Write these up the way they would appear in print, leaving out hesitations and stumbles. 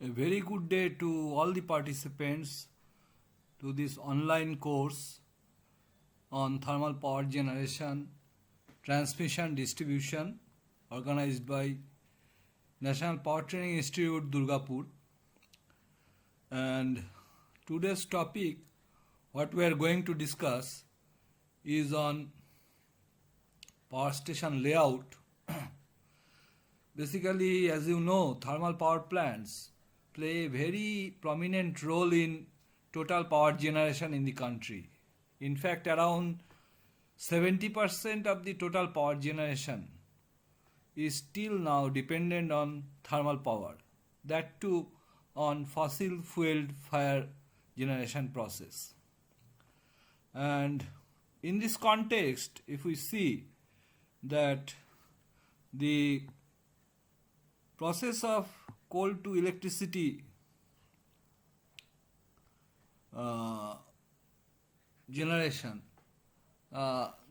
A very good day to all the participants to this online course on thermal power generation, transmission, distribution organized by National Power Training Institute, Durgapur. And today's topic, what we are going to discuss, is on power station layout. Basically, as you know, thermal power plants play a very prominent role in total power generation in the country. In fact, around 70% of the total power generation is still now dependent on thermal power, that too on fossil fueled fire generation process. And in this context, if we see that the process of coal to electricity generation,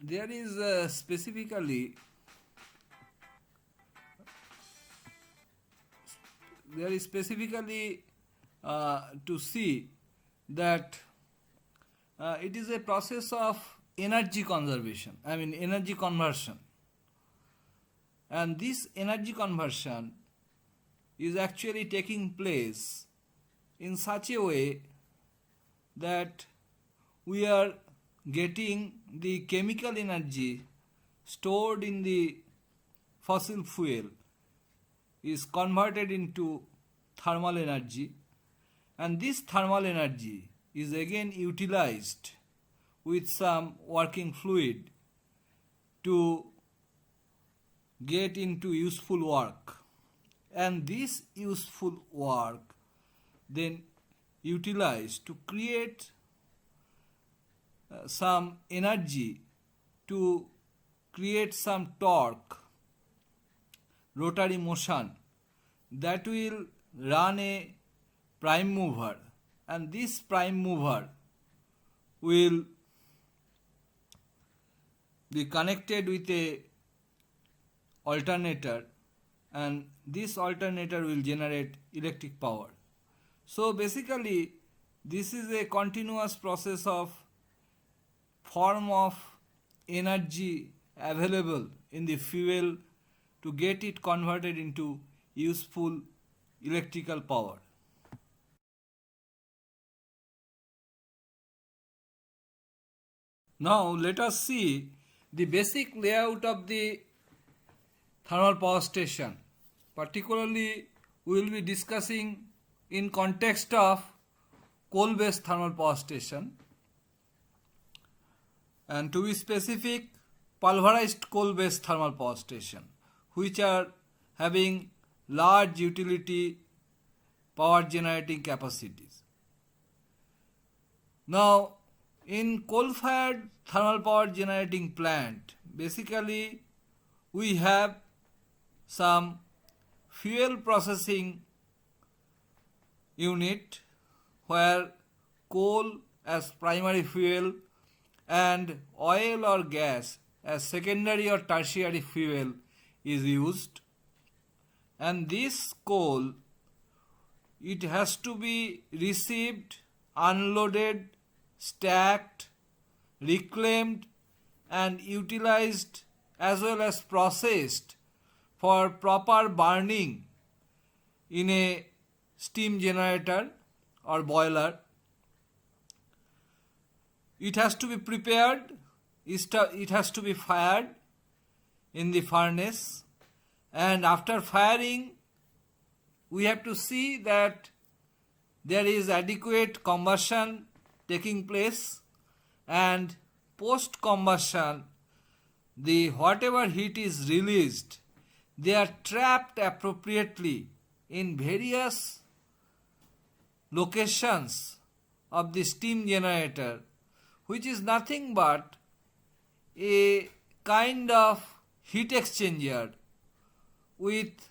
there is specifically to see that it is a process of energy conservation, energy conversion. And this energy conversion is actually taking place in such a way that we are getting the chemical energy stored in the fossil fuel is converted into thermal energy, and this thermal energy is again utilized with some working fluid to get into useful work, and this useful work then utilized to create some energy, to create some torque, rotary motion that will run a prime mover, and this prime mover will be connected with a alternator, and this alternator will generate electric power. So basically this is a continuous process of form of energy available in the fuel to get it converted into useful electrical power. Now let us see the basic layout of the thermal power station. Particularly, we will be discussing in context of coal-based thermal power station, and to be specific, pulverized coal-based thermal power station, which are having large utility power generating capacities. Now, in coal-fired thermal power generating plant, basically we have some fuel processing unit where coal as primary fuel and oil or gas as secondary or tertiary fuel is used, and this coal, it has to be received, unloaded, stacked, reclaimed and utilized as well as processed for proper burning in a steam generator or boiler. It has to be prepared, it has to be fired in the furnace, and after firing we have to see that there is adequate combustion taking place, and post combustion the whatever heat is released, they are trapped appropriately in various locations of the steam generator, which is nothing but a kind of heat exchanger with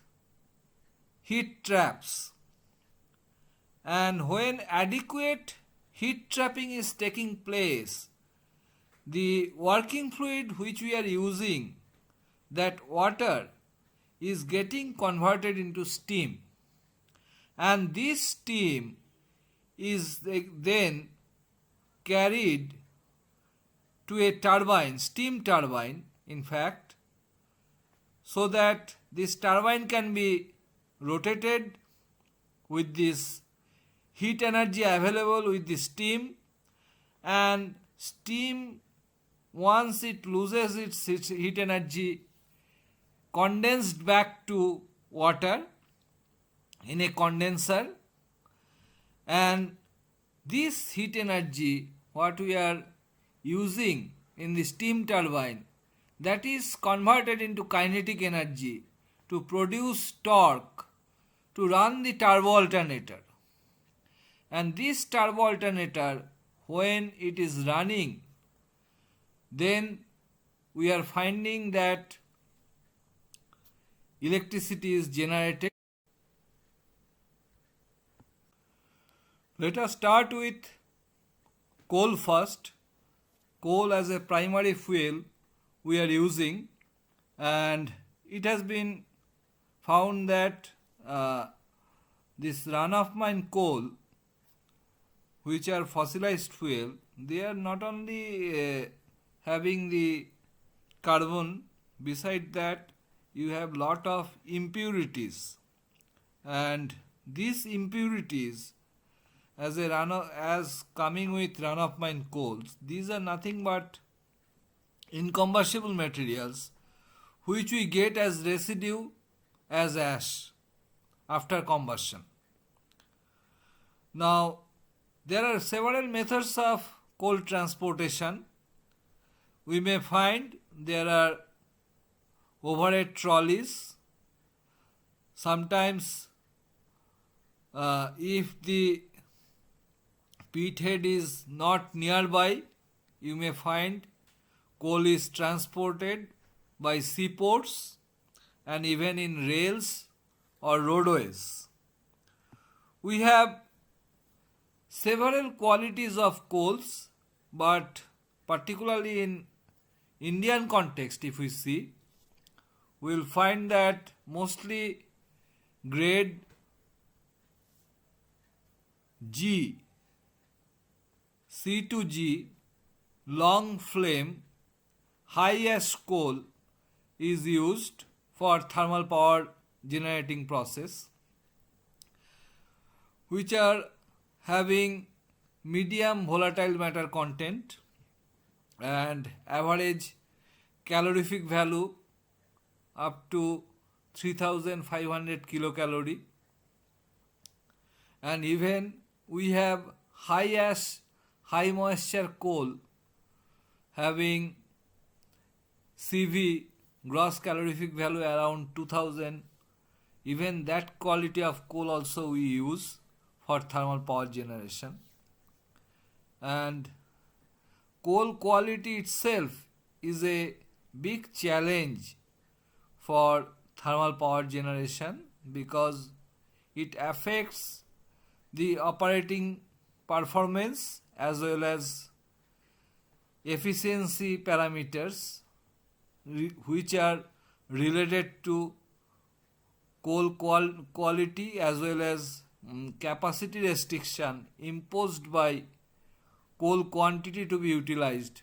heat traps. And when adequate heat trapping is taking place, the working fluid which we are using, that water, is getting converted into steam, and this steam is then carried to a turbine, steam turbine in fact, so that this turbine can be rotated with this heat energy available with the steam, and steam, once it loses its heat energy, condensed back to water in a condenser, and this heat energy what we are using in the steam turbine, that is converted into kinetic energy to produce torque to run the turbo alternator. And this turbo alternator, when it is running, then we are finding that electricity is generated. Let us start with coal first. Coal as a primary fuel we are using, and it has been found that this run-of-mine coal, which are fossilized fuel, they are not only having the carbon, beside that you have lot of impurities, and these impurities as coming with run-of-mine coals, these are nothing but incombustible materials which we get as residue, as ash after combustion. Now, there are several methods of coal transportation. We may find there are overhead trolleys. Sometimes if the pit head is not nearby, you may find coal is transported by seaports and even in rails or roadways. We have several qualities of coals, but particularly in Indian context, if we see, we will find that mostly grade G, C2G, long flame, high ash coal is used for thermal power generating process, which are having medium volatile matter content and average calorific value up to 3500 kilocalorie, and even we have high ash, high moisture coal having CV, gross calorific value, around 2000. Even that quality of coal also we use for thermal power generation. And coal quality itself is a big challenge for thermal power generation because it affects the operating performance as well as efficiency parameters which are related to coal quality as well as capacity restriction imposed by coal quantity to be utilized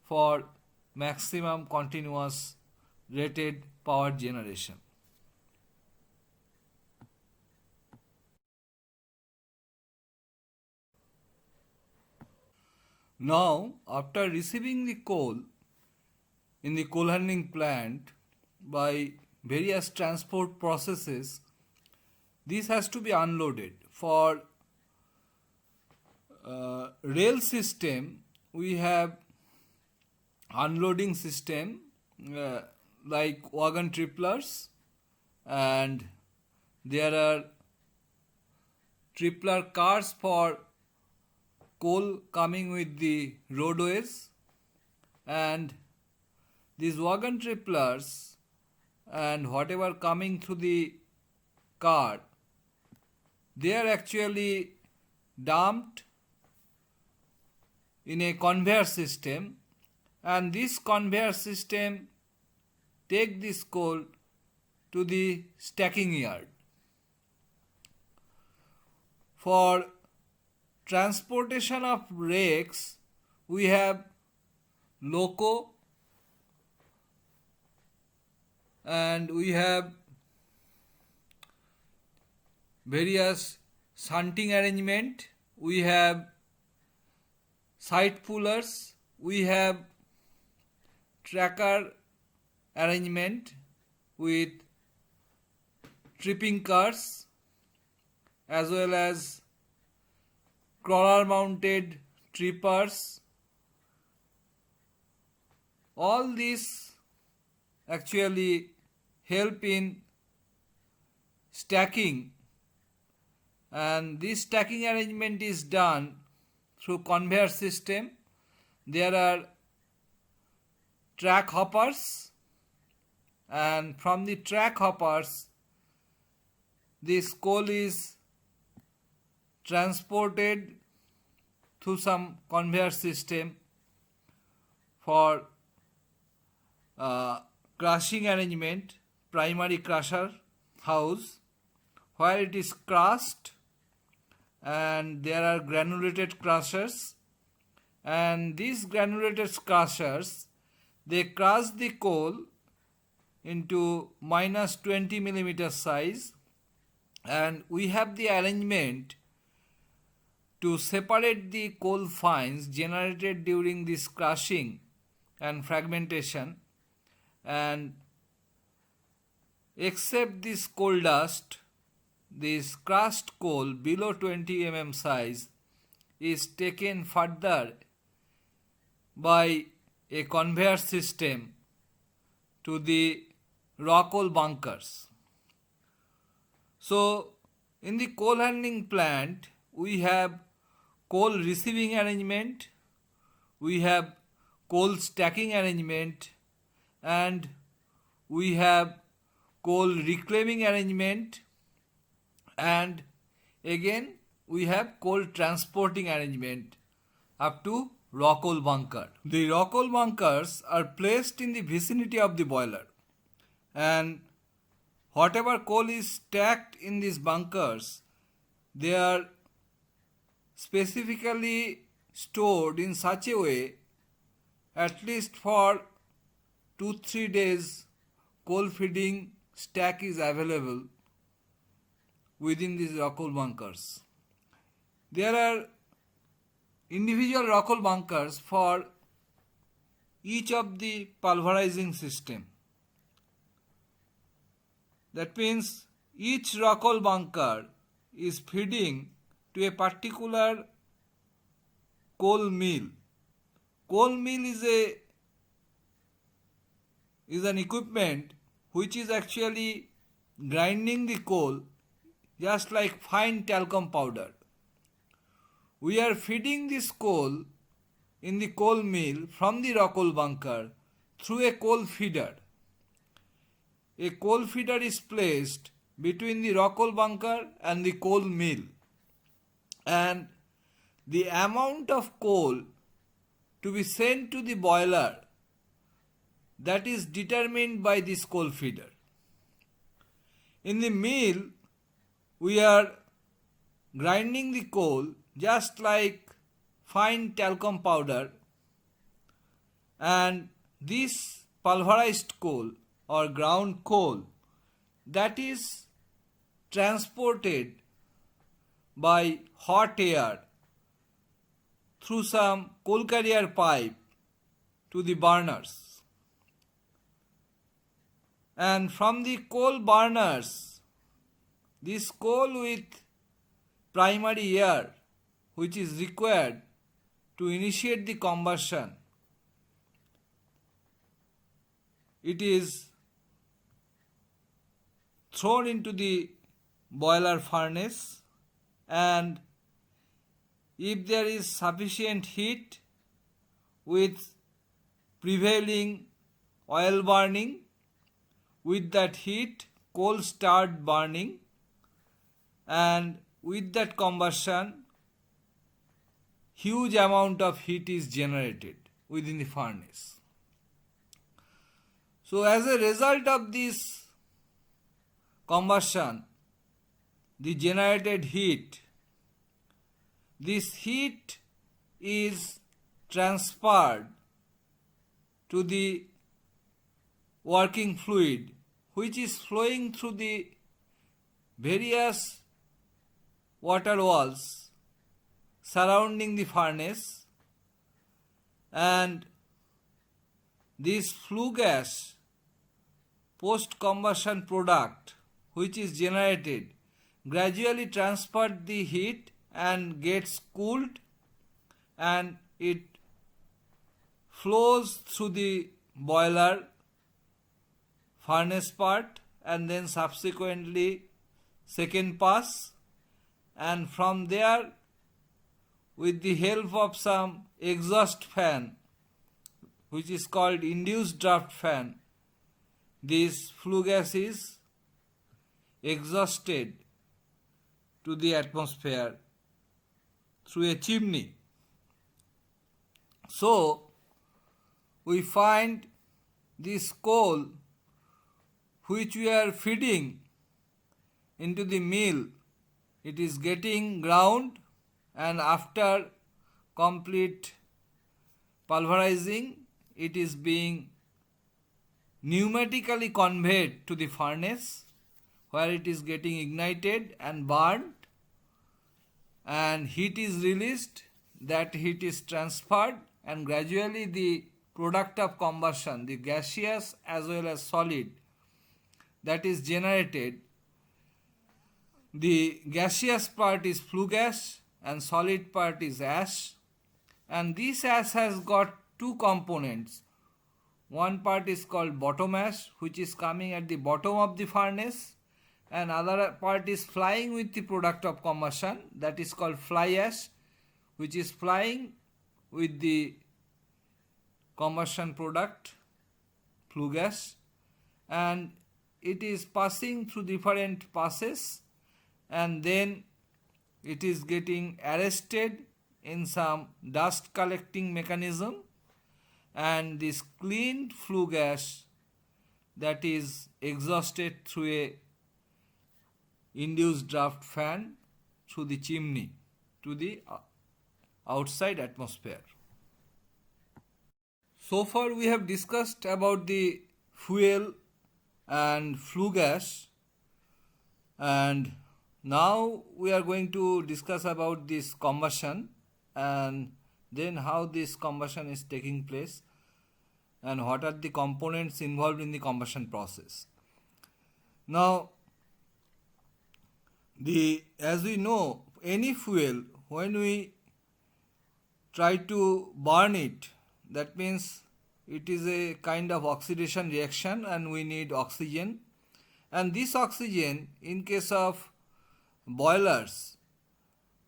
for maximum continuous rated power generation. Now, after receiving the coal in the coal handling plant by various transport processes, this has to be unloaded. For rail system, we have unloading system like wagon triplers, and there are tripler cars for coal coming with the roadways, and these wagon triplers and whatever coming through the car, they are actually dumped in a conveyor system, and this conveyor system take this coal to the stacking yard. For transportation of rakes, we have loco and we have various shunting arrangement, we have side pullers, we have tracker arrangement with tripping cars as well as crawler mounted trippers. All these actually help in stacking, and this stacking arrangement is done through conveyor system. There are track hoppers, and from the track hoppers this coal is transported through some conveyor system for crushing arrangement, primary crusher house, where it is crushed and there are granulated crushers, and these granulated crushers, they crush the coal into minus 20 millimeter size, and we have the arrangement to separate the coal fines generated during this crushing and fragmentation, and except this coal dust, this crushed coal below 20 mm size is taken further by a conveyor system to the raw coal bunkers. So, in the coal handling plant, we have coal receiving arrangement, we have coal stacking arrangement, and we have coal reclaiming arrangement, and again we have coal transporting arrangement up to raw coal bunker. The raw coal bunkers are placed in the vicinity of the boiler, and whatever coal is stacked in these bunkers, they are specifically stored in such a way at least for 2-3 days coal feeding stack is available within these raw coal bunkers. There are individual raw coal bunkers for each of the pulverizing system. That means each raw coal bunker is feeding to a particular coal mill. Coal mill is an equipment which is actually grinding the coal just like fine talcum powder. We are feeding this coal in the coal mill from the raw coal bunker through a coal feeder. A coal feeder is placed between the raw coal bunker and the coal mill, and the amount of coal to be sent to the boiler, that is determined by this coal feeder. In the mill, we are grinding the coal just like fine talcum powder, and this pulverized coal or ground coal, that is transported by hot air through some coal carrier pipe to the burners, and from the coal burners, this coal with primary air which is required to initiate the combustion, it is thrown into the boiler furnace, and if there is sufficient heat with prevailing oil burning, with that heat coal start burning, and with that combustion huge amount of heat is generated within the furnace. So as a result of this combustion, the generated heat this heat is transferred to the working fluid, which is flowing through the various water walls surrounding the furnace, and this flue gas post combustion product which is generated gradually transferred the heat and gets cooled, and it flows through the boiler furnace part and then subsequently second pass, and from there with the help of some exhaust fan which is called induced draft fan, this flue gas is exhausted to the atmosphere through a chimney. So we find this coal which we are feeding into the mill, it is getting ground, and after complete pulverizing it is being pneumatically conveyed to the furnace where it is getting ignited and burned, and heat is released. That heat is transferred, and gradually the product of combustion, the gaseous as well as solid, that is generated. The gaseous part is flue gas and solid part is ash, and this ash has got two components. One part is called bottom ash, which is coming at the bottom of the furnace, and other part is flying with the product of combustion, that is called fly ash, which is flying with the combustion product flue gas, and it is passing through different passes, and then it is getting arrested in some dust collecting mechanism, and this clean flue gas that is exhausted through a induced draft fan through the chimney to the outside atmosphere. So far we have discussed about the fuel and flue gas, and now we are going to discuss about this combustion and then how this combustion is taking place and what are the components involved in the combustion process. Now, as we know, any fuel, when we try to burn it, that means it is a kind of oxidation reaction and we need oxygen, and this oxygen, in case of boilers,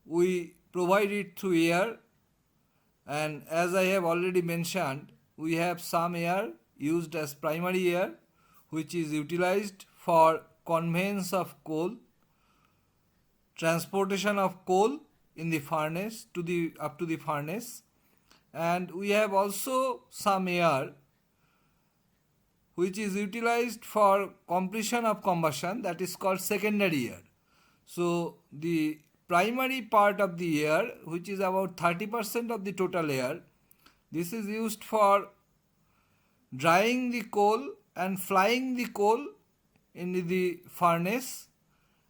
we provide it through air, and as I have already mentioned, we have some air used as primary air which is utilized for conveyance of coal, transportation of coal in the furnace up to the furnace, and we have also some air which is utilized for completion of combustion, that is called secondary air. So the primary part of the air, which is about 30% of the total air, this is used for drying the coal and flying the coal in the furnace,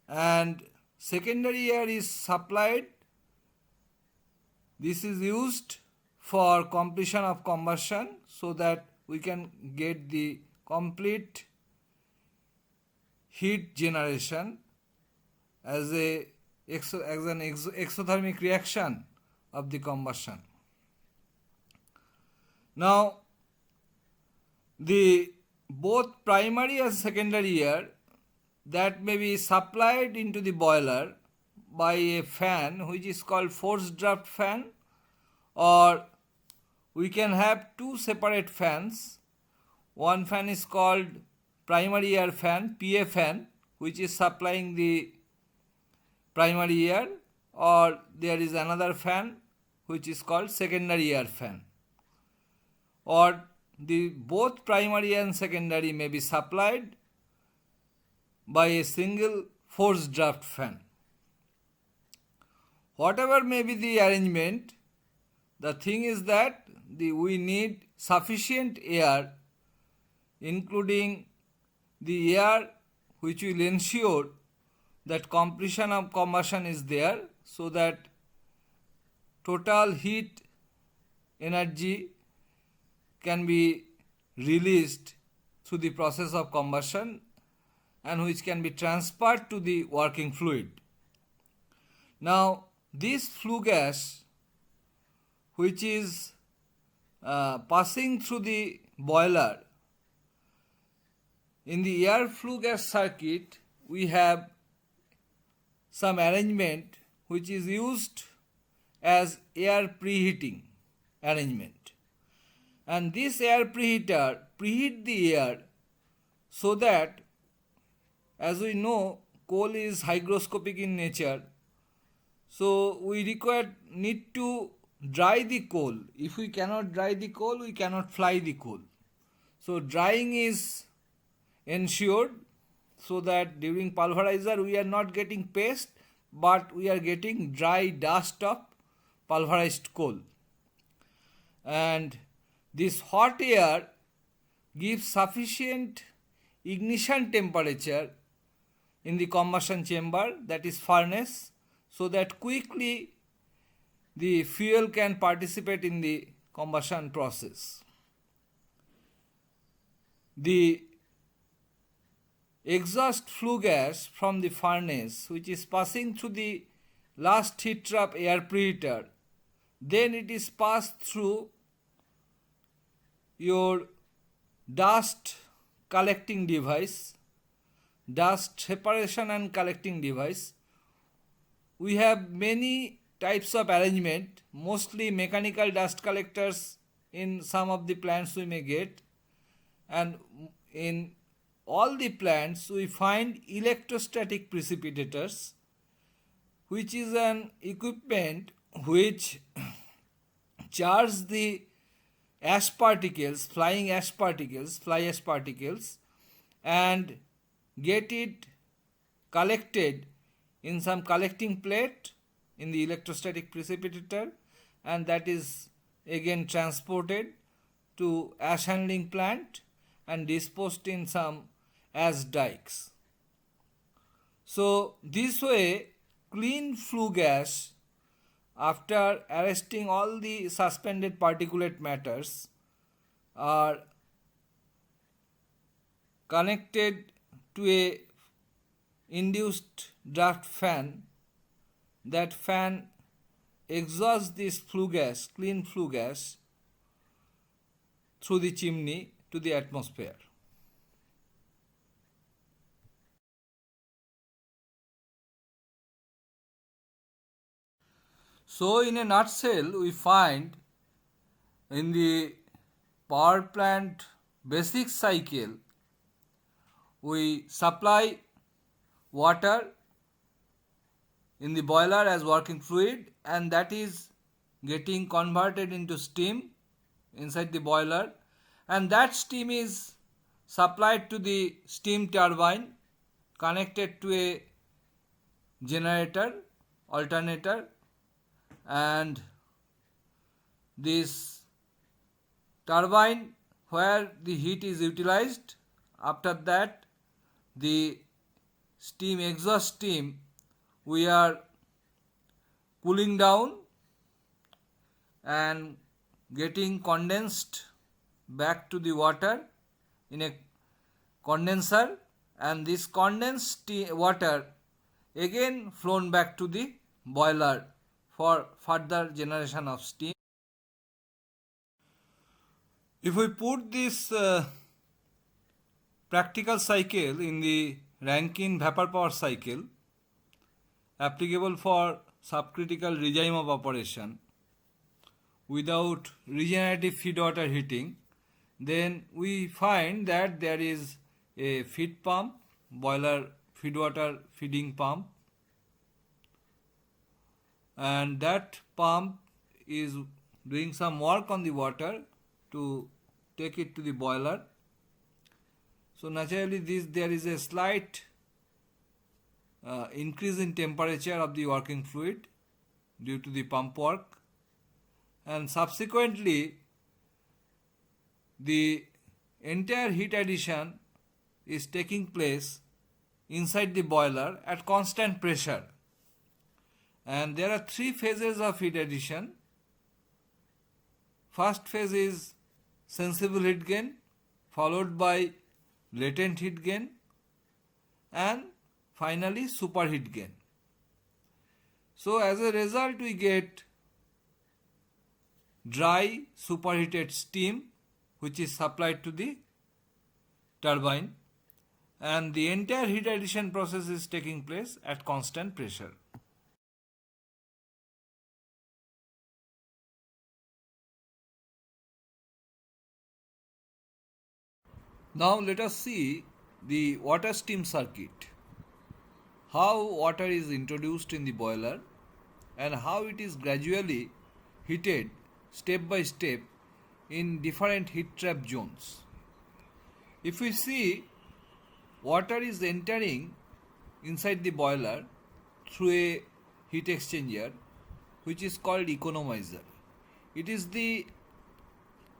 and secondary air is supplied. This is used for completion of combustion so that we can get the complete heat generation as an exothermic reaction of the combustion. Now, the both primary and secondary air that may be supplied into the boiler by a fan which is called forced draft fan, or we can have two separate fans. One fan is called primary air fan, PA fan, which is supplying the primary air, or there is another fan which is called secondary air fan, or the both primary and secondary may be supplied by a single forced draft fan. whatever may be the arrangement, the thing is that we need sufficient air, including the air which will ensure that completion of combustion is there, so that total heat energy can be released through the process of combustion and which can be transferred to the working fluid. Now, this flue gas which is passing through the boiler, in the air flue gas circuit we have some arrangement which is used as air preheating arrangement, and this air preheater preheat the air so that, as we know, coal is hygroscopic in nature, so we need to dry the coal. If we cannot dry the coal, we cannot fly the coal. So drying is ensured, so that during pulverizer we are not getting paste, but we are getting dry dust of pulverized coal. And this hot air gives sufficient ignition temperature in the combustion chamber, that is furnace, so that quickly the fuel can participate in the combustion process. The exhaust flue gas from the furnace, which is passing through the last heat trap air preheater, then it is passed through your dust collecting device, dust separation and collecting device. We have many types of arrangement, mostly mechanical dust collectors in some of the plants we may get, and in all the plants we find electrostatic precipitators, which is an equipment which charge the ash particles, fly ash particles, and get it collected in some collecting plate in the electrostatic precipitator, and that is again transported to ash handling plant and disposed in some ash dikes. So this way, clean flue gas, after arresting all the suspended particulate matters, are connected to a induced draft fan. That fan exhausts this flue gas, clean flue gas, through the chimney to the atmosphere. So in a nutshell, we find in the power plant basic cycle, we supply water in the boiler as working fluid, and that is getting converted into steam inside the boiler, and that steam is supplied to the steam turbine connected to a generator, alternator, and this turbine where the heat is utilized. After that, the steam, exhaust steam, we are cooling down and getting condensed back to the water in a condenser, and this condensed water again flown back to the boiler for further generation of steam. If we put this practical cycle in the Rankine vapor power cycle applicable for subcritical regime of operation without regenerative feed water heating, then we find that there is a feed pump, boiler feed water feeding pump, and that pump is doing some work on the water to take it to the boiler. So naturally there is a slight increase in temperature of the working fluid, due to the pump work, and subsequently the entire heat addition is taking place inside the boiler at constant pressure. And there are three phases of heat addition. First phase is sensible heat gain, followed by latent heat gain, and finally superheat gain. So as a result we get dry superheated steam which is supplied to the turbine, and the entire heat addition process is taking place at constant pressure. Now let us see the water steam circuit. How water is introduced in the boiler and how it is gradually heated step by step in different heat trap zones. If we see, water is entering inside the boiler through a heat exchanger which is called economizer. It is the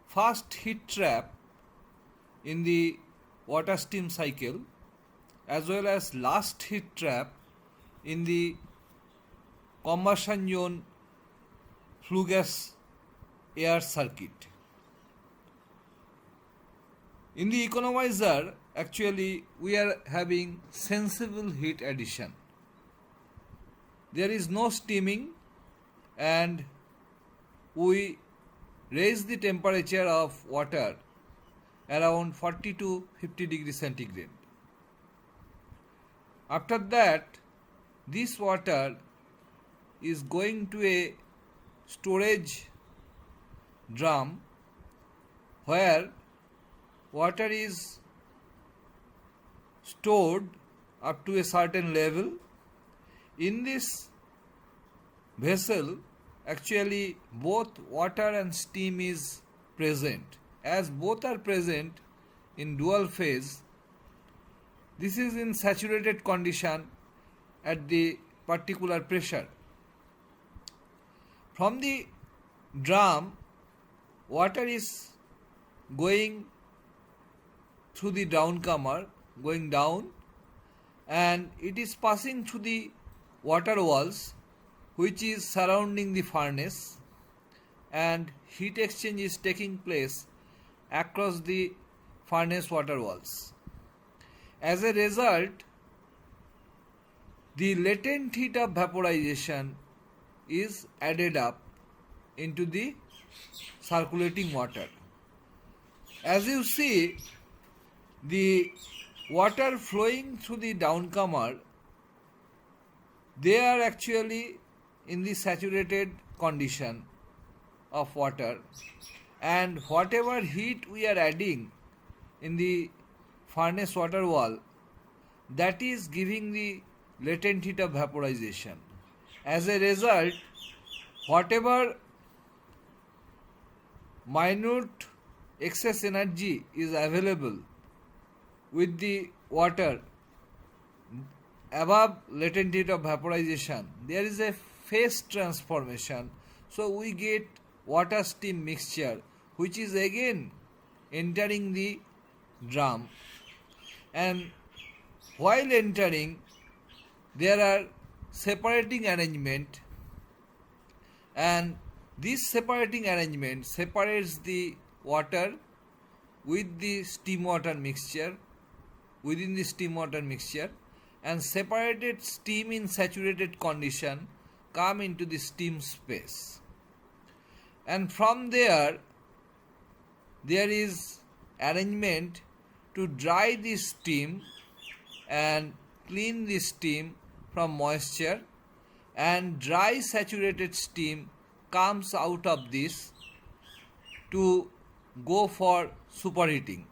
first heat trap in the water steam cycle as well as last heat trap in the combustion zone flue gas air circuit. In the economizer, actually we are having sensible heat addition. There is no steaming and we raise the temperature of water around 40 to 50 degrees centigrade. After that, this water is going to a storage drum where water is stored up to a certain level. In this vessel, actually both water and steam is present. As both are present in dual phase, this is in saturated condition at the particular pressure. From the drum, water is going through the downcomer, going down, and it is passing through the water walls which is surrounding the furnace, and heat exchange is taking place across the furnace water walls. As a result, the latent heat of vaporization is added up into the circulating water. As you see, the water flowing through the downcomer, they are actually in the saturated condition of water, and whatever heat we are adding in the furnace water wall, that is giving the latent heat of vaporization. As a result, whatever minute excess energy is available with the water above latent heat of vaporization, there is a phase transformation. So we get water steam mixture which is again entering the drum, and while entering there are separating arrangement, and this separating arrangement separates the water with the steam water mixture within the steam water mixture, and separated steam in saturated condition come into the steam space, and from there is arrangement to dry the steam and clean the steam from moisture, and dry saturated steam comes out of this to go for superheating.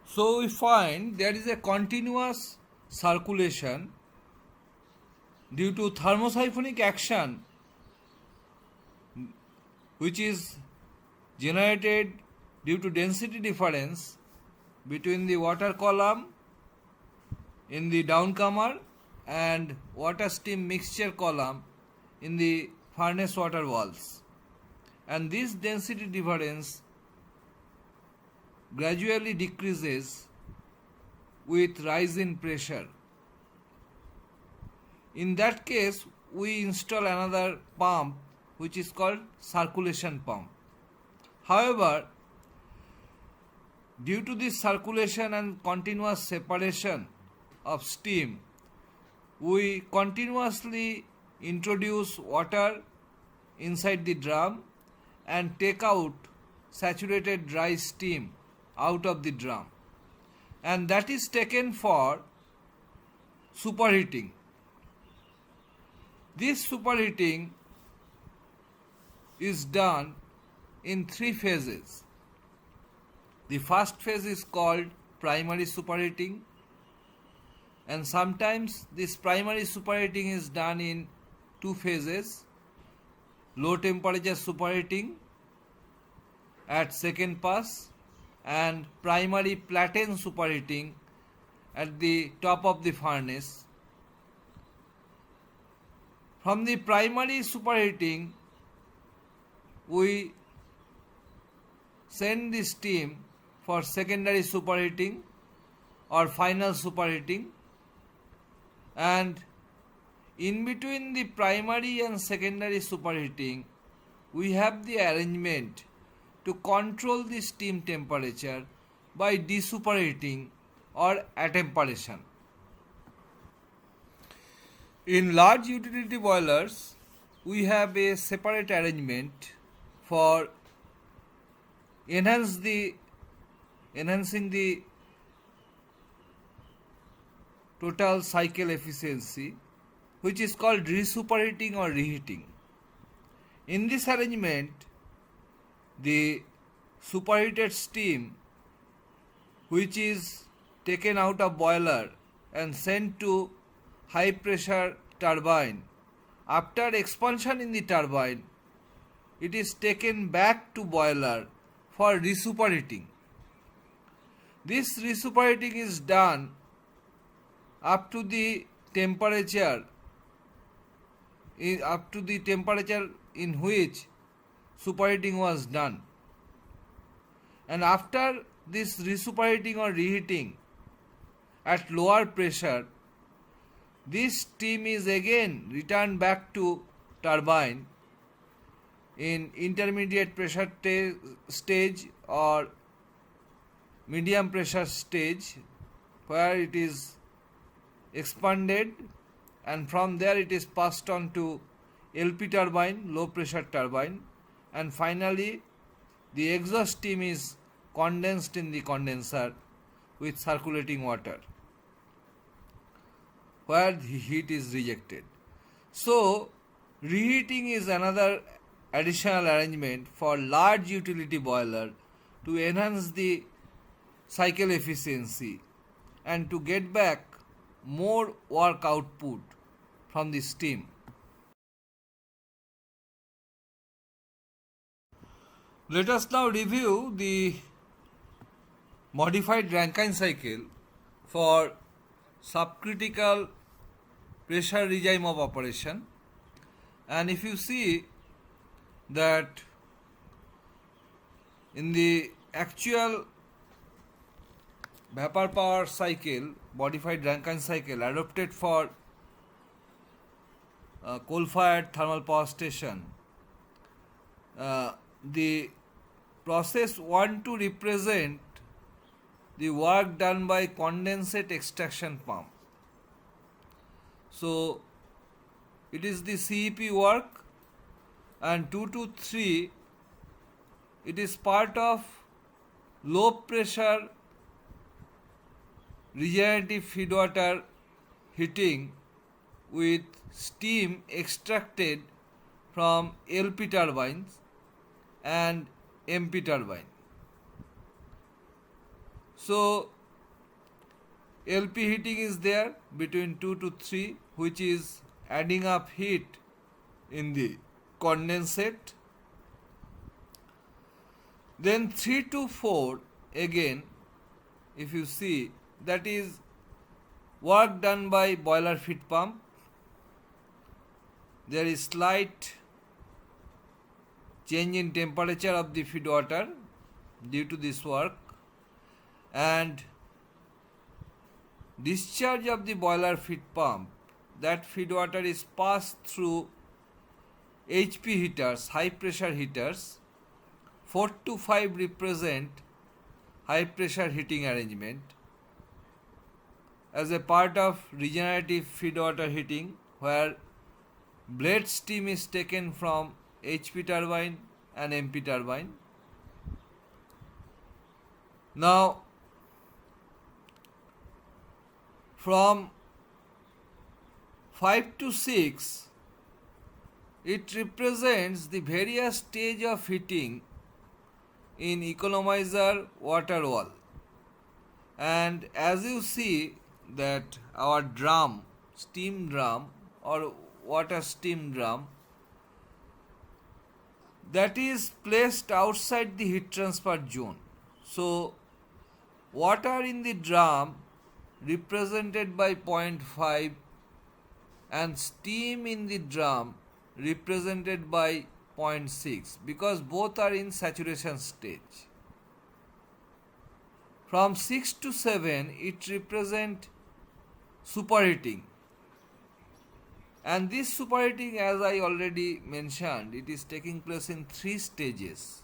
So we find there is a continuous circulation due to thermosyphonic action which is generated due to density difference between the water column in the downcomer and water steam mixture column in the furnace water walls, and this density difference gradually decreases with rise in pressure. In that case, we install another pump which is called circulation pump. However, due to this circulation and continuous separation of steam, we continuously introduce water inside the drum and take out saturated dry steam out of the drum, and that is taken for superheating. This superheating is done in 3 phases. The first phase is called primary superheating, and sometimes this primary superheating is done in 2 phases: low temperature superheating at second pass and primary platen superheating at the top of the furnace. From the primary superheating, we send the steam for secondary superheating or final superheating, and in between the primary and secondary superheating, we have the arrangement to control the steam temperature by desuperheating or attemperation. In large utility boilers, we have a separate arrangement for enhancing the total cycle efficiency, which is called resuperheating or reheating. In this arrangement, the superheated steam, which is taken out of boiler and sent to high pressure turbine, after expansion in the turbine, it is taken back to boiler for resuperheating. This resuperheating is done up to the temperature in which superheating was done, and after this resuperheating or reheating at lower pressure, this steam is again returned back to turbine in intermediate pressure stage or medium pressure stage, where it is expanded, and from there it is passed on to LP turbine, low pressure turbine, and finally the exhaust steam is condensed in the condenser with circulating water, where the heat is rejected. So, reheating is another additional arrangement for large utility boiler to enhance the cycle efficiency and to get back more work output from the steam. Let us now review the modified Rankine cycle for subcritical pressure regime of operation. And if you see that in the actual vapor power cycle, modified Rankine cycle adopted for coal-fired thermal power station, the process want to represent the work done by condensate extraction pump. So it is the CEP work, and 2 to 3 it is part of low pressure regenerative feedwater heating with steam extracted from LP turbines and MP turbine. So LP heating is there between 2 to 3, which is adding up heat in the condensate. Then 3 to 4 again, if you see, that is work done by boiler feed pump. there is slight change in temperature of the feed water due to this work, and discharge of the boiler feed pump, that feed water is passed through HP heaters, high pressure heaters. 4 to 5 represent high pressure heating arrangement as a part of regenerative feed water heating, where blade steam is taken from HP turbine and MP turbine. Now, from 5 to 6, it represents the various stage of heating in economizer water wall. And as you see that our drum, steam drum or water steam drum, that is placed outside the heat transfer zone. So water in the drum represented by 0.5 and steam in the drum represented by 0.6, because both are in saturation stage. From 6 to 7 it represents superheating, and this superheating, as I already mentioned, it is taking place in 3 stages.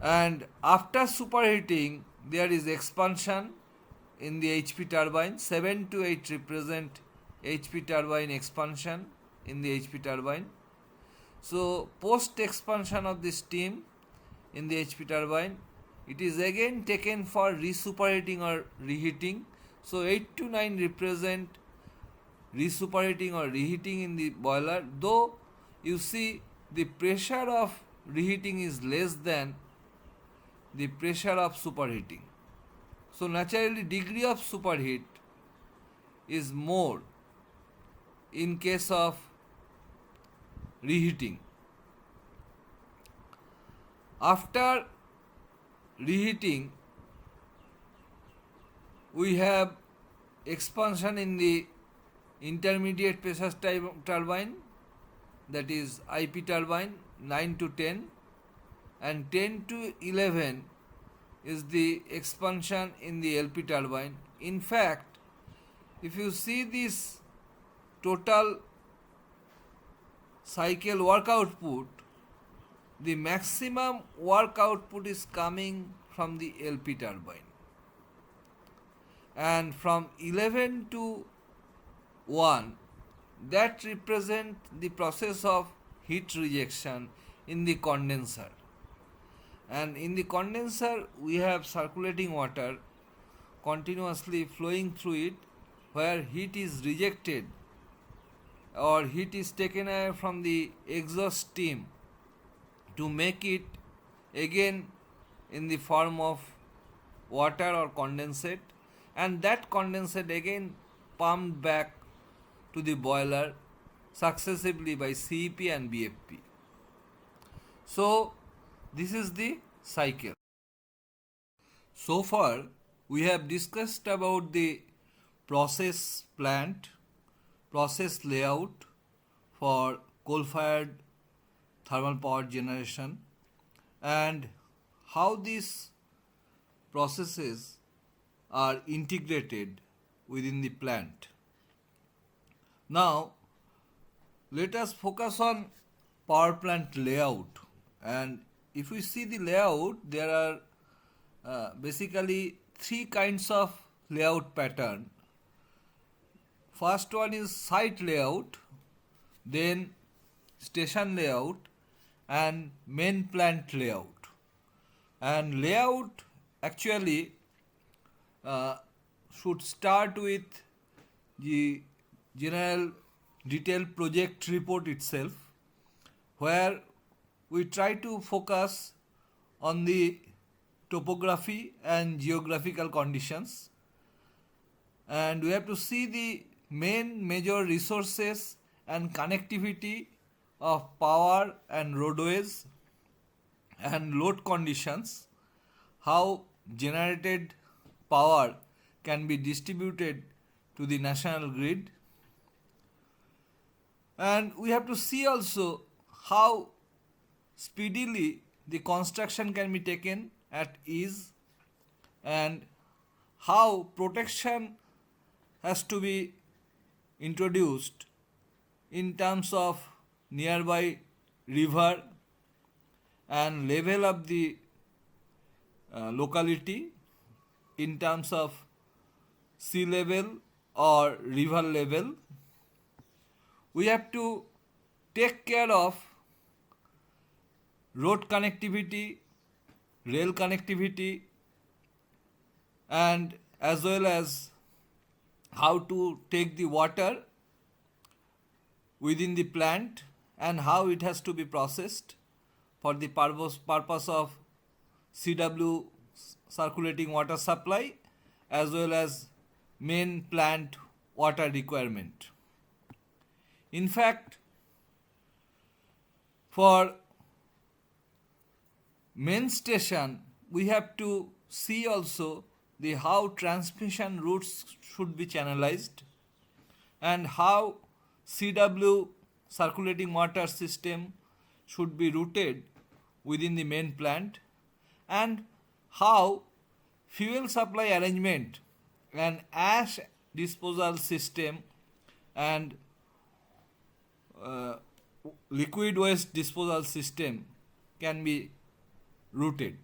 And after superheating there is expansion in the HP turbine. 7 to 8 represent HP turbine expansion in the HP turbine. So post expansion of the steam in the HP turbine, it is again taken for resuperheating or reheating. So 8 to 9 represent resuperheating or reheating in the boiler, though you see the pressure of reheating is less than the pressure of superheating. So naturally degree of superheat is more in case of reheating. After reheating, we have expansion in the intermediate pressure turbine, that is IP turbine, 9 to 10, and 10 to 11 is the expansion in the LP turbine. In fact, if you see this total cycle work output, the maximum work output is coming from the LP turbine, and from 11 to 1, that represent the process of heat rejection in the condenser. And in the condenser we have circulating water continuously flowing through it, where heat is rejected or heat is taken away from the exhaust steam to make it again in the form of water or condensate, and that condensate again pumped back to the boiler successively by CEP and BFP. So this is the cycle. So far we have discussed about the process plant, process layout for coal-fired thermal power generation, and how these processes are integrated within the plant. Now let us focus on power plant layout. And if we see the layout, there are basically 3 kinds of layout pattern. First one is site layout, then station layout, and main plant layout. And layout actually should start with the general detailed project report itself, where we try to focus on the topography and geographical conditions, and we have to see the main major resources and connectivity of power and roadways and load conditions, how generated power can be distributed to the national grid, And we have to see also how speedily the construction can be taken at ease, and how protection has to be introduced in terms of nearby river and level of the locality in terms of sea level or river level. We have to take care of road connectivity, rail connectivity, and as well as how to take the water within the plant and how it has to be processed for the purpose of CW circulating water supply as well as main plant water requirement. In fact, for main station we have to see also the how transmission routes should be channelized and how CW circulating water system should be routed within the main plant, and how fuel supply arrangement and ash disposal system and liquid waste disposal system can be routed.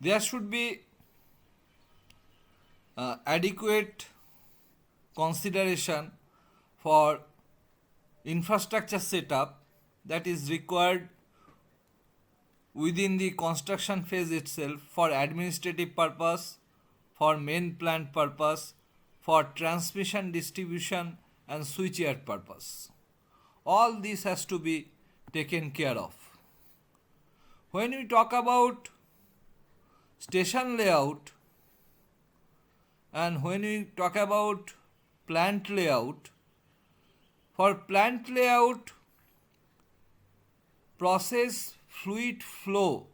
There should be adequate consideration for infrastructure setup that is required within the construction phase itself for administrative purpose, for main plant purpose, for transmission, distribution and switchyard purpose. All this has to be taken care of. When we talk about station layout and when we talk about plant layout, for plant layout, process fluid flow,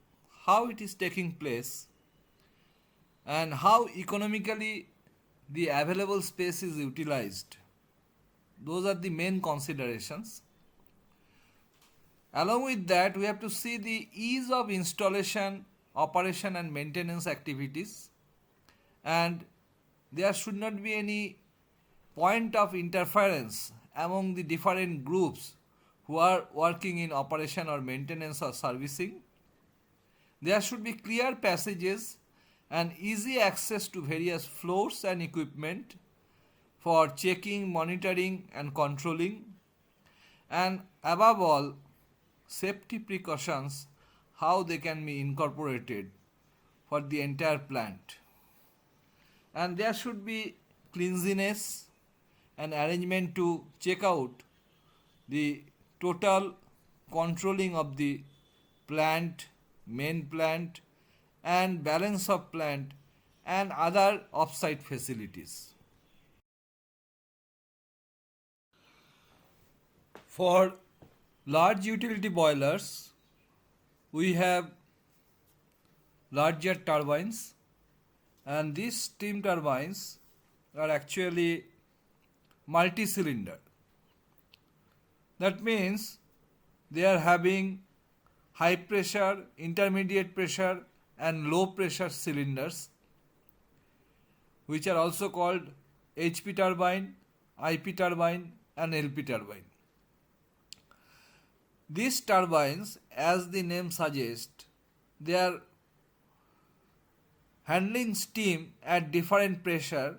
how it is taking place and how economically the available space is utilized. Those are the main considerations. Along with that, we have to see the ease of installation, operation and maintenance activities, and there should not be any point of interference among the different groups who are working in operation or maintenance or servicing. There should be clear passages and easy access to various floors and equipment for checking, monitoring and controlling, and above all, safety precautions, how they can be incorporated for the entire plant. And there should be cleanliness and arrangement to check out the total controlling of the plant, main plant and balance of plant and other off-site facilities. For large utility boilers, we have larger turbines, and these steam turbines are actually multi-cylinder. That means they are having high pressure, intermediate pressure and low pressure cylinders, which are also called HP turbine, IP turbine and LP turbine. These turbines, as the name suggests, they are handling steam at different pressure,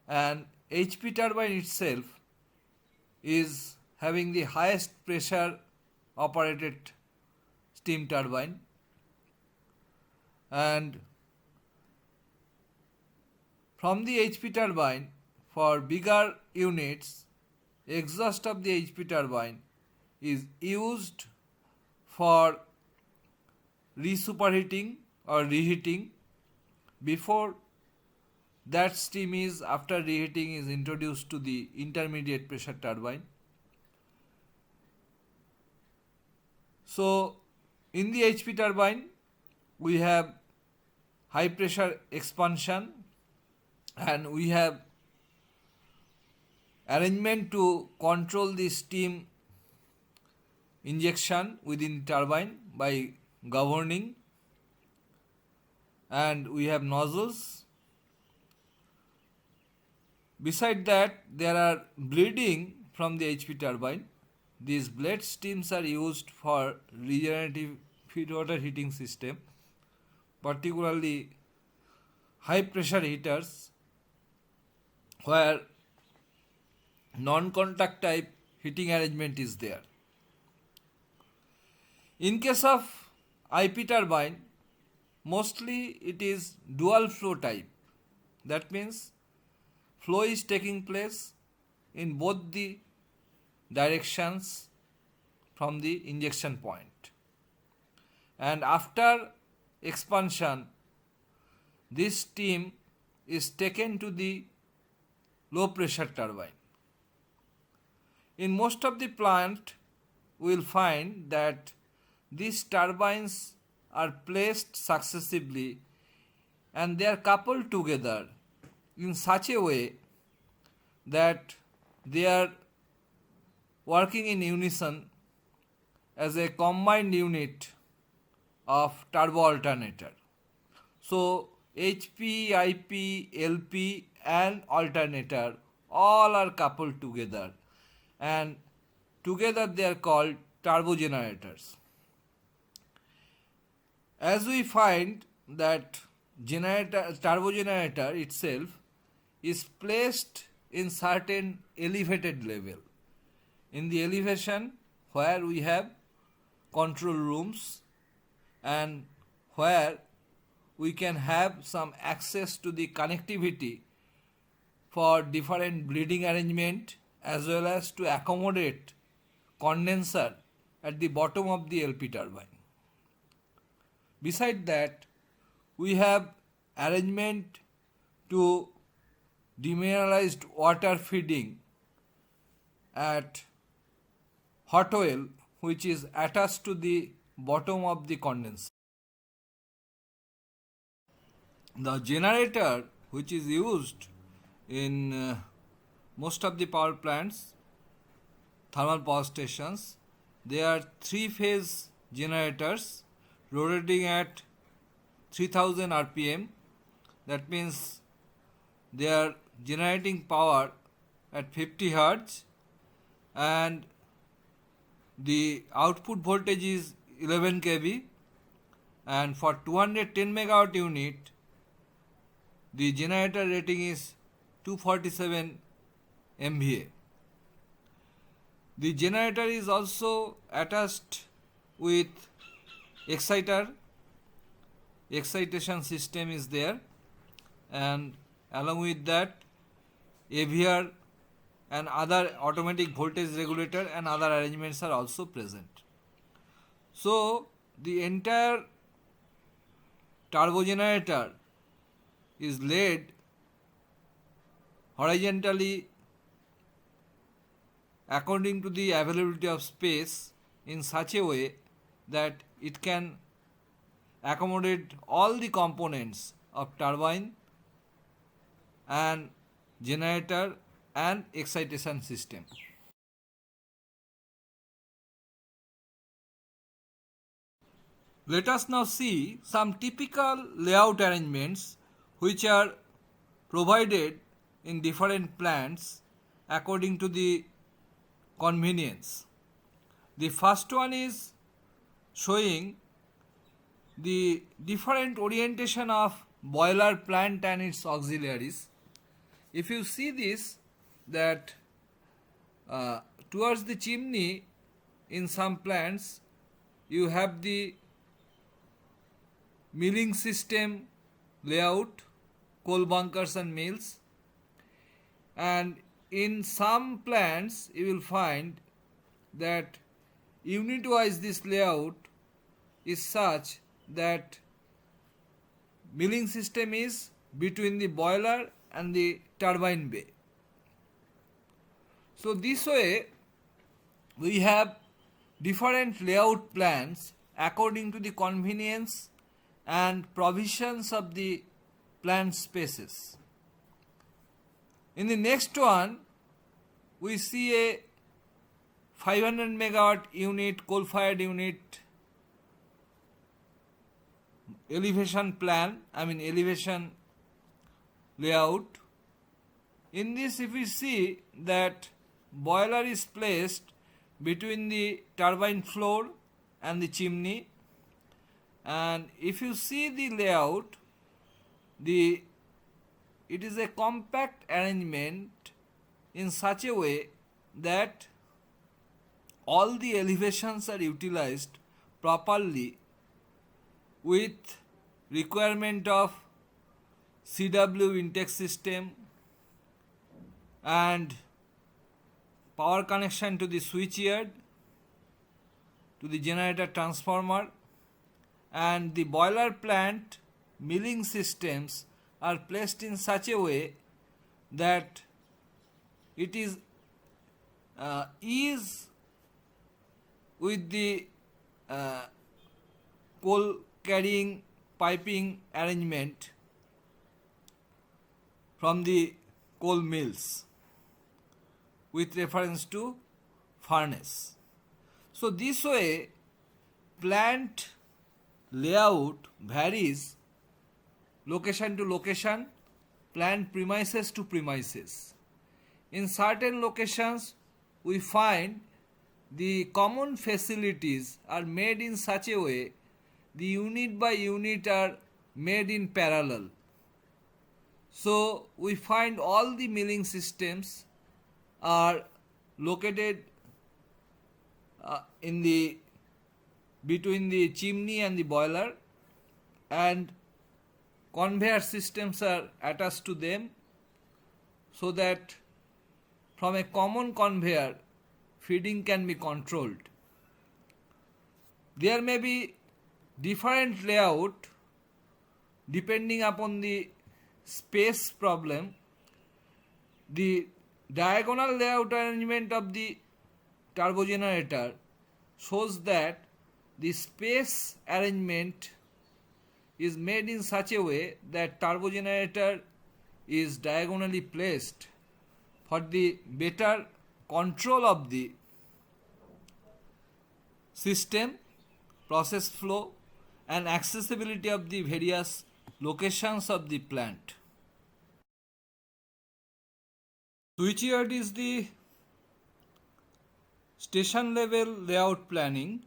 and HP turbine itself is having the highest pressure operated steam turbine, and from the HP turbine, for bigger units, exhaust of the HP turbine is used for resuperheating or reheating. Before that, steam is, after reheating, is introduced to the intermediate pressure turbine. So in the HP turbine we have high pressure expansion and we have arrangement to control the steam injection within the turbine by governing, and we have nozzles. Beside that, there are bleeding from the HP turbine. These blade steams are used for regenerative feed water heating system, particularly high pressure heaters where non-contact type heating arrangement is there. In case of IP turbine, mostly it is dual flow type. That means flow is taking place in both the directions from the injection point. And after expansion, this steam is taken to the low pressure turbine. In most of the plant, we will find that these turbines are placed successively and they are coupled together in such a way that they are working in unison as a combined unit of turbo alternator. So HP, IP, LP and alternator all are coupled together, and together they are called turbo generators. As we find that turbo generator itself is placed in certain elevated level. In the elevation where we have control rooms and where we can have some access to the connectivity for different bleeding arrangement as well as to accommodate condenser at the bottom of the LP turbine. Beside that, we have arrangement to demineralized water feeding at hot oil which is attached to the bottom of the condenser. The generator which is used in most of the power plants, thermal power stations, they are three-phase generators rotating at 3000 RPM. That means they are generating power at 50 Hz and the output voltage is 11 kV, and for 210 megawatt unit the generator rating is 247 MVA. The generator is also attached with exciter. Excitation system is there, and along with that AVR and other automatic voltage regulator and other arrangements are also present. So the entire turbo generator is laid horizontally according to the availability of space in such a way that it can accommodate all the components of turbine and generator and excitation system. Let us now see some typical layout arrangements which are provided in different plants according to the convenience. The first one is showing the different orientation of boiler plant and its auxiliaries. If you see this, that towards the chimney in some plants you have the milling system layout, coal bunkers and mills, and in some plants you will find that unit wise this layout is such that milling system is between the boiler and the turbine bay. So this way we have different layout plans according to the convenience and provisions of the plant spaces. In the next one we see a 500 megawatt unit, coal-fired unit elevation plan, elevation layout. In this, if we see that boiler is placed between the turbine floor and the chimney, and if you see the layout, it is a compact arrangement in such a way that all the elevations are utilized properly with requirement of CW intake system and power connection to the switchyard, to the generator transformer, and the boiler plant milling systems are placed in such a way that it is ease with the coal carrying piping arrangement from the coal mills with reference to furnace. So this way plant layout varies location to location, plant premises to premises. In certain locations we find the common facilities are made in such a way the unit by unit are made in parallel. So we find all the milling systems are located between the chimney and the boiler, and conveyor systems are attached to them, so that from a common conveyor feeding can be controlled. There may be different layout depending upon the space problem. The diagonal layout arrangement of the turbo generator shows that the space arrangement is made in such a way that turbo generator is diagonally placed for the better control of the system, process flow, and accessibility of the various locations of the plant. Switchyard is the station level layout planning,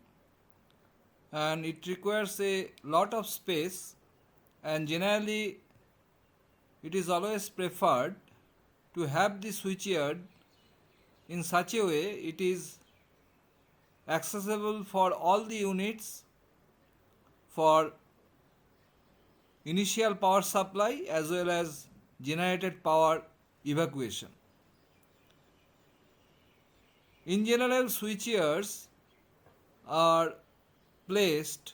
and it requires a lot of space, and generally it is always preferred to have the switchyard in such a way it is accessible for all the units for initial power supply as well as generated power evacuation. In general, switchyards are placed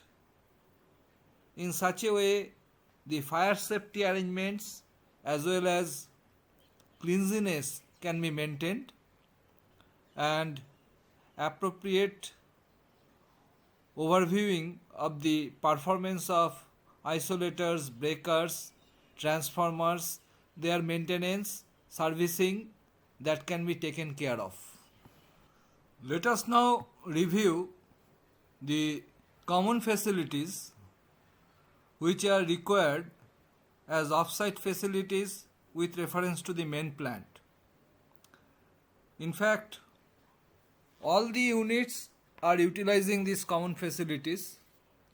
in such a way the fire safety arrangements as well as cleanliness can be maintained, and appropriate overviewing of the performance of isolators, breakers, transformers, their maintenance, servicing, that can be taken care of. Let us now review the common facilities which are required as off-site facilities with reference to the main plant. In fact, all the units are utilizing these common facilities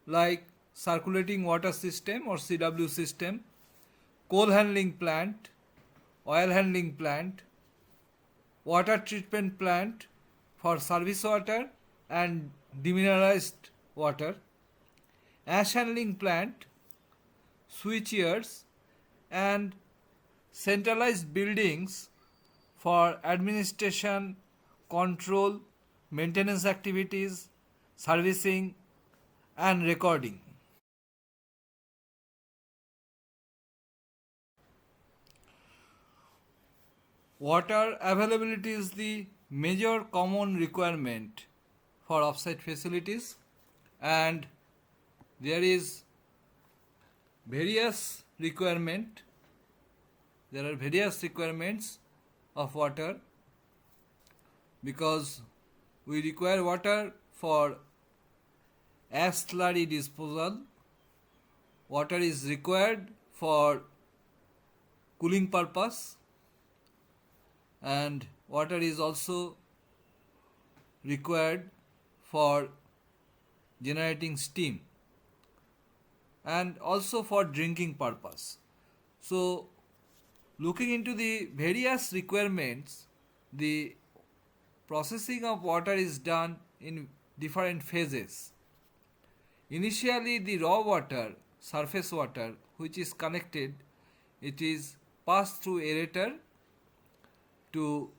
like circulating water system or CW system, coal handling plant, oil handling plant, water treatment plant for service water and demineralized water, ash handling plant, switchyards, and centralized buildings for administration, control, maintenance activities, servicing, and recording. Water availability is the major common requirement for offsite facilities, and there is various requirements of water. because we require water for ash slurry disposal. Water is required for cooling purpose, and water is also required for generating steam and also for drinking purpose. So, looking into the various requirements, the processing of water is done in different phases. Initially, the raw water, surface water, which is connected, it is passed through aerator to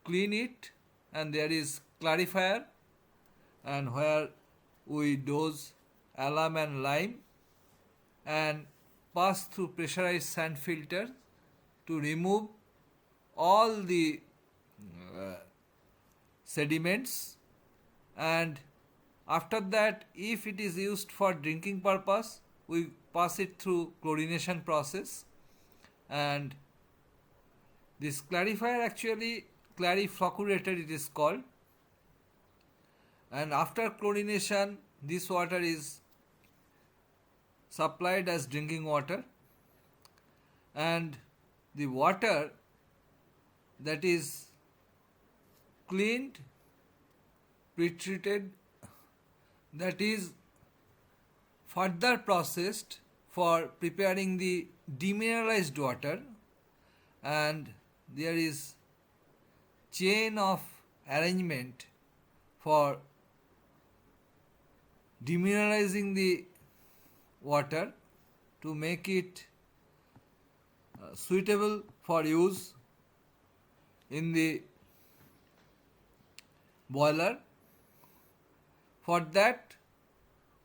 clean it, and there is clarifier, and where we dose alum and lime and pass through pressurized sand filter to remove all the sediments, and after that, if it is used for drinking purpose, we pass it through chlorination process, and this clarifier, actually clariflocculator it is called, and after chlorination this water is supplied as drinking water, and the water that is cleaned, pretreated, that is further processed for preparing the demineralized water, and there is chain of arrangement for demineralizing the water to make it suitable for use in the boiler. For that,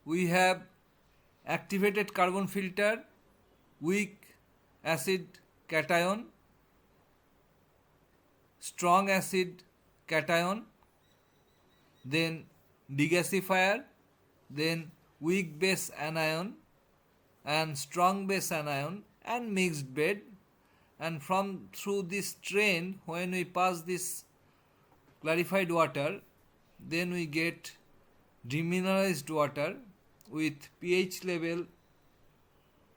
we have activated carbon filter, weak acid cation, strong acid cation, then degasifier, then weak base anion and strong base anion, and mixed bed. And from through this train, when we pass this clarified water, then we get demineralized water with pH level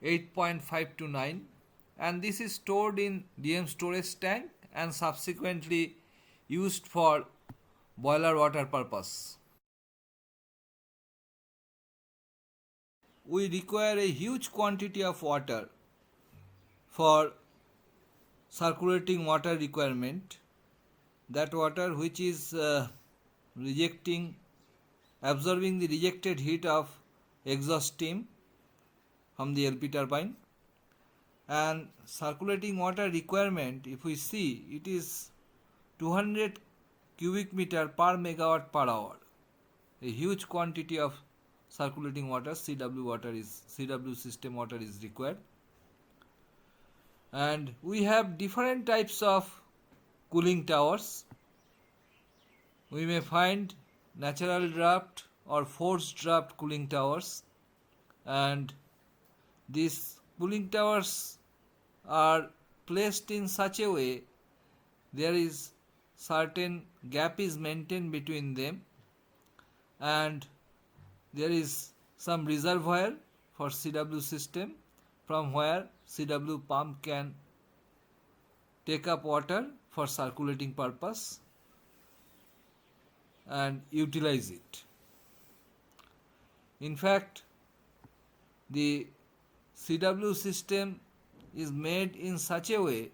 8.5 to 9, and this is stored in DM storage tank and subsequently used for boiler water purpose. We require a huge quantity of water for circulating water requirement. That water which is absorbing the rejected heat of exhaust steam from the LP turbine, and circulating water requirement, if we see, it is 200 cubic meter per megawatt per hour. A huge quantity of circulating water, CW system water is required. And we have different types of cooling towers. We may find natural draft or forced draft cooling towers, and these cooling towers are placed in such a way there is certain gap is maintained between them, and there is some reservoir for CW system from where CW pump can take up water for circulating purpose and utilize it. In fact, the CW system is made in such a way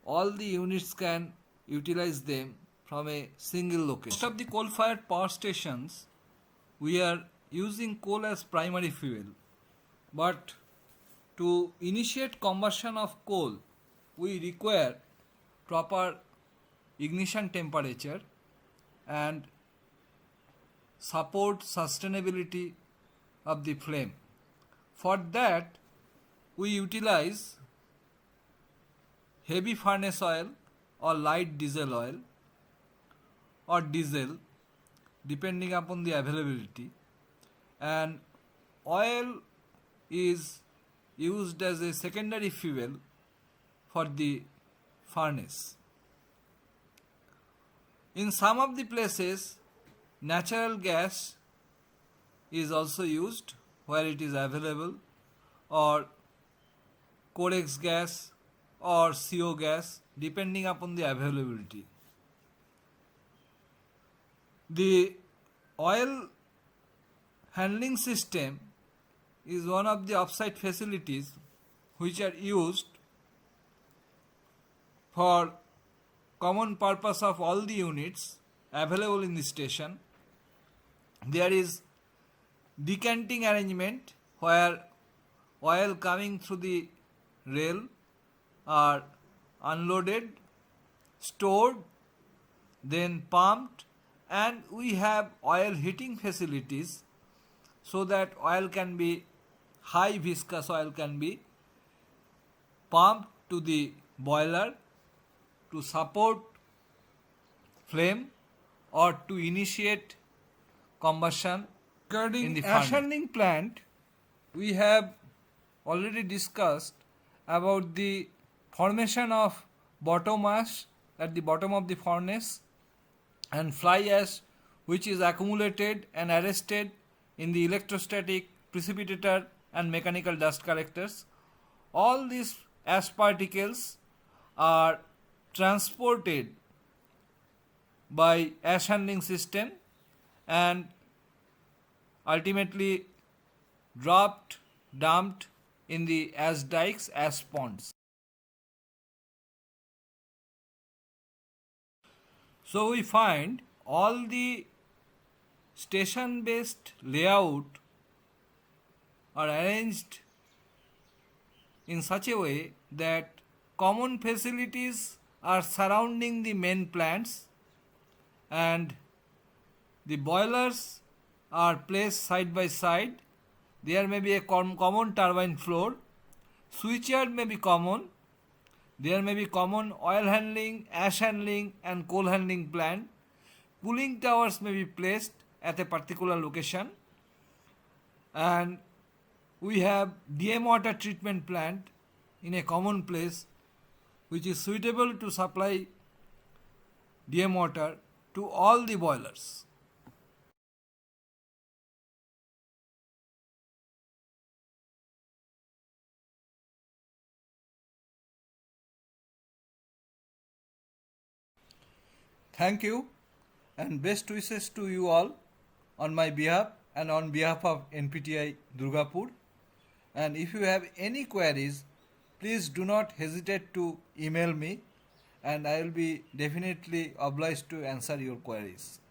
all the units can utilize them from a single location. Most of the coal-fired power stations, we are using coal as primary fuel, but to initiate combustion of coal, we require proper ignition temperature and support sustainability of the flame. For that, we utilize heavy furnace oil or light diesel oil or diesel depending upon the availability, and oil is used as a secondary fuel for the furnace. In some of the places, natural gas is also used where it is available, or Corex gas or CO gas, depending upon the availability. The oil handling system is one of the offsite facilities which are used for common purpose of all the units available in the station. There is decanting arrangement where oil coming through the rail are unloaded, stored, then pumped, and we have oil heating facilities so that oil can be, high viscous oil can be pumped to the boiler to support flame or to initiate combustion. Regarding in the ash handling plant, we have already discussed about the formation of bottom ash at the bottom of the furnace and fly ash which is accumulated and arrested in the electrostatic precipitator and mechanical dust collectors. All these ash particles are transported by ash handling system and ultimately dumped in the ash dikes, ash ponds. So we find all the station based layout are arranged in such a way that common facilities are surrounding the main plants and the boilers are placed side by side. There may be a common turbine floor, switchyard may be common, there may be common oil handling, ash handling and coal handling plant. Cooling towers may be placed at a particular location, and we have DM water treatment plant in a common place which is suitable to supply DM water to all the boilers. Thank you and best wishes to you all on my behalf and on behalf of NPTI Durgapur. And if you have any queries, please do not hesitate to email me and I will be definitely obliged to answer your queries.